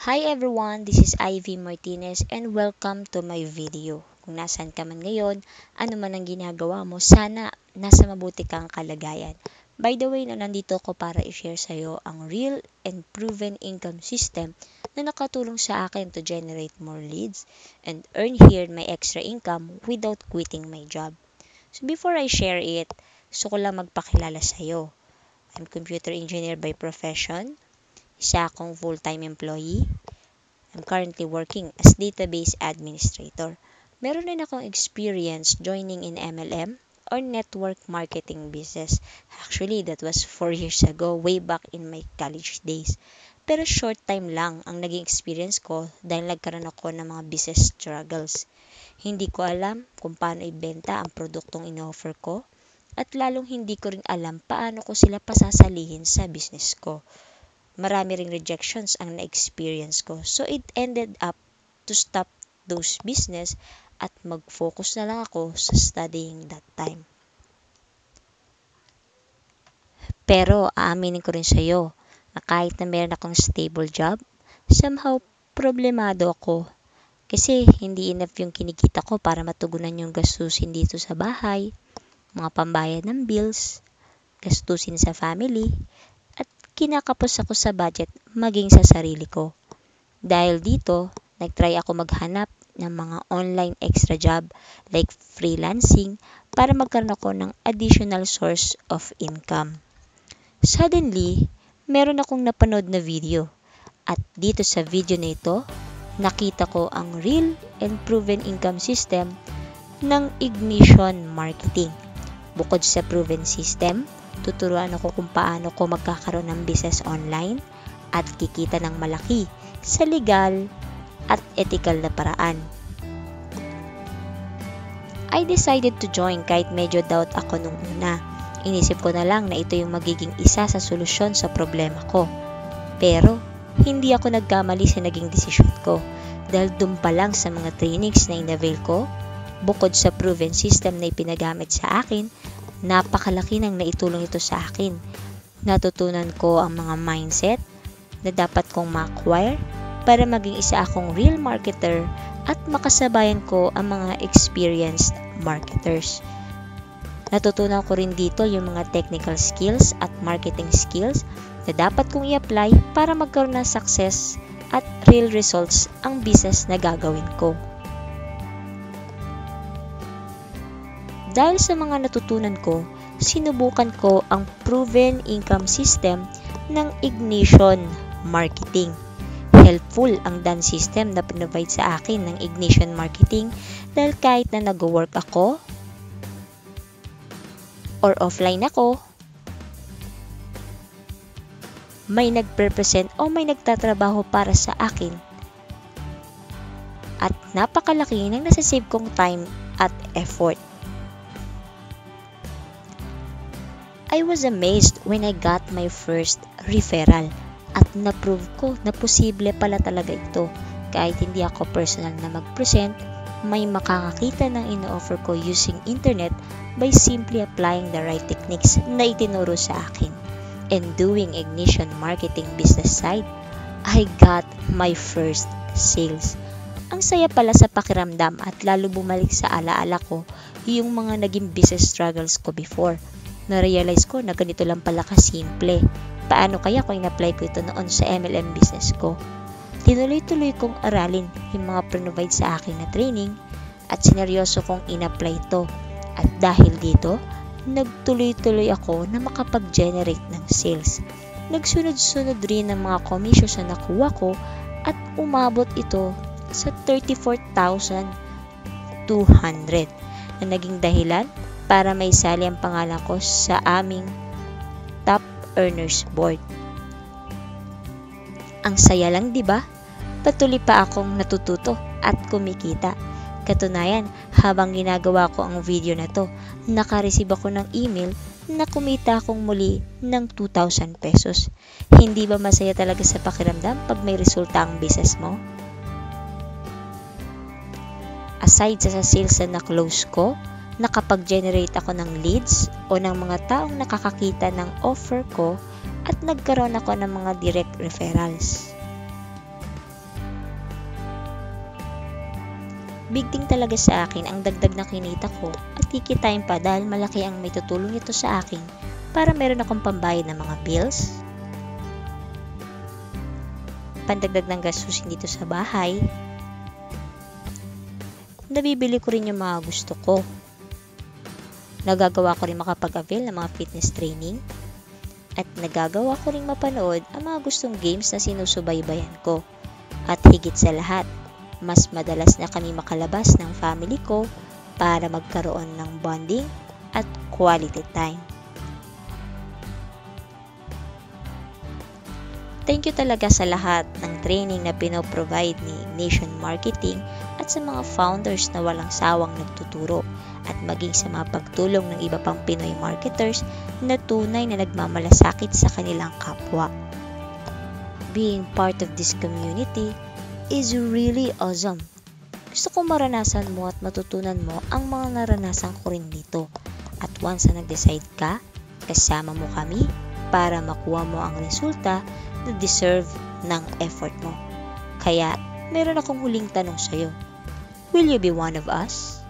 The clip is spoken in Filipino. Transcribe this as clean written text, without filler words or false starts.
Hi everyone, this is Ivy Martinez and welcome to my video. Kung nasaan ka man ngayon, ano man ang ginagawa mo, sana nasa mabuti kang kalagayan. By the way, nandito ako para i-share sa iyo ang real and proven income system na nakatulong sa akin to generate more leads and earn here my extra income without quitting my job. So before I share it, gusto ko lang magpakilala sa iyo. I'm computer engineer by profession. Isa akong full-time employee. I'm currently working as database administrator. Meron din akong experience joining in MLM or network marketing business. Actually, that was 4 years ago, way back in my college days. Pero short time lang ang naging experience ko dahil nagkaroon ako ng mga business struggles. Hindi ko alam kung paano ibenta ang produktong in-offer ko at lalong hindi ko rin alam paano ko sila pasasalihin sa business ko. Marami ring rejections ang na-experience ko. So, it ended up to stop those business at mag-focus na lang ako sa studying that time. Pero, aaminin ko rin sa iyo na kahit na meron akong stable job, somehow problemado ako. Kasi hindi enough yung kinikita ko para matugunan yung gastusin dito sa bahay, mga pambayad ng bills, gastusin sa family, kinakapos ako sa budget maging sa sarili ko. Dahil dito, nagtry ako maghanap ng mga online extra job like freelancing para magkaroon ako ng additional source of income. Suddenly, meron akong napanood na video at dito sa video na ito, nakita ko ang real and proven income system ng Ignition Marketing. Bukod sa proven system, tuturuan ako kung paano ko magkakaroon ng business online at kikita ng malaki sa legal at ethical na paraan. I decided to join kahit medyo doubt ako nung una. Inisip ko na lang na ito yung magiging isa sa solusyon sa problema ko. Pero, hindi ako nagkamali sa naging desisyon ko dahil dun pa lang sa mga trainings na inavail ko, bukod sa proven system na ipinagamit sa akin, napakalaki nang naitulong ito sa akin. Natutunan ko ang mga mindset na dapat kong ma-acquire para maging isa akong real marketer at makasabayan ko ang mga experienced marketers. Natutunan ko rin dito yung mga technical skills at marketing skills na dapat kong i-apply para magkaroon ng success at real results ang business na gagawin ko. Dahil sa mga natutunan ko, sinubukan ko ang proven income system ng Ignition Marketing. Helpful ang DAN system na pinrovide sa akin ng Ignition Marketing dahil kahit na nag-work ako or offline ako, may nag-represent o may nagtatrabaho para sa akin. At napakalaki ng nasasave kong time at effort. I was amazed when I got my first referral at na-prove ko na posible pala talaga ito. Kahit hindi ako personal na mag-present, may makakakita ng ino-offer ko using internet by simply applying the right techniques na itinuro sa akin. And doing Ignition Marketing business side, I got my first sales. Ang saya pala sa pakiramdam at lalo bumalik sa alaala ko yung mga naging business struggles ko before. Na-realize ko na ganito lang pala kasimple. Paano kaya kung in-apply ko ito noon sa MLM business ko? Tinuloy-tuloy kong aralin yung mga provide sa akin na training at sineryoso kong in-apply ito. At dahil dito, nagtuloy-tuloy ako na makapag-generate ng sales. Nagsunod-sunod rin ng mga commissions na nakuha ko at umabot ito sa 34,200 na naging dahilan para may sali ang pangalan ko sa aming Top Earners Board. Ang saya lang, di ba? Patuloy pa akong natututo at kumikita. Katunayan, habang ginagawa ko ang video na to, nakareceive ako ng email na kumita akong muli ng 2,000 pesos. Hindi ba masaya talaga sa pakiramdam pag may resulta ang business mo? Aside sa sales na na-close ko, nakapag-generate ako ng leads o ng mga taong nakakakita ng offer ko at nagkaroon ako ng mga direct referrals. Big thing talaga sa akin ang dagdag na kinita ko at kikitain pa dahil malaki ang may tutulong ito sa akin para meron akong pambayad ng mga bills, pandagdag ng gastusin dito sa bahay, nabibili ko rin yung mga gusto ko. Nagagawa ko rin makapag-avail ng mga fitness training at nagagawa ko rin mapanood ang mga gustong games na sinusubaybayan ko. At higit sa lahat, mas madalas na kami makalabas ng family ko para magkaroon ng bonding at quality time. Thank you talaga sa lahat ng training na pinoprovide ni Ignition Marketing at sa mga founders na walang sawang nagtuturo at maging sa mga pagtulong ng iba pang Pinoy marketers na tunay na nagmamalasakit sa kanilang kapwa. Being part of this community is really awesome. Gusto kong maranasan mo at matutunan mo ang mga naranasan ko rin dito. At once na nag-decide ka, kasama mo kami para makuha mo ang resulta na deserve ng effort mo. Kaya, meron akong huling tanong sa'yo. Will you be one of us?